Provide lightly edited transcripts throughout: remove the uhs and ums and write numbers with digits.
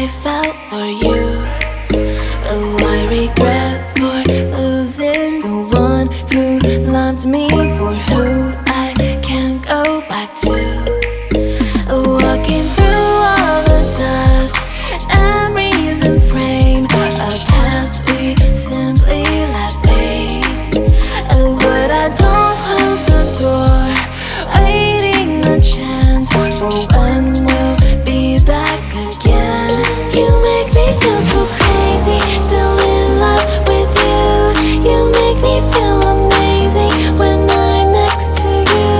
I felt for you. Oh, I regret for losing the one who loved me, for who I can't go back to. Walking through all the dust, memories and frame, a past we simply let fade. Oh, but I don't close the door, waiting a chance for when we'll be back again. You make me feel so crazy, still in love with you. You make me feel amazing when I'm next to you.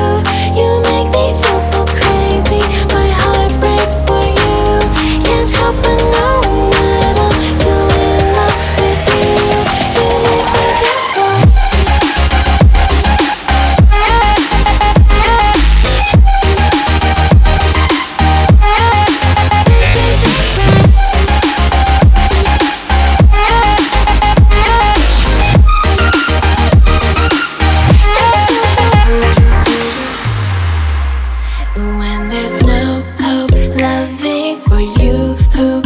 You make me feel so crazy, my heart breaks for you. Can't help but knowing that I'm still in love with you. You make me feel so. When there's no hope, loving for you who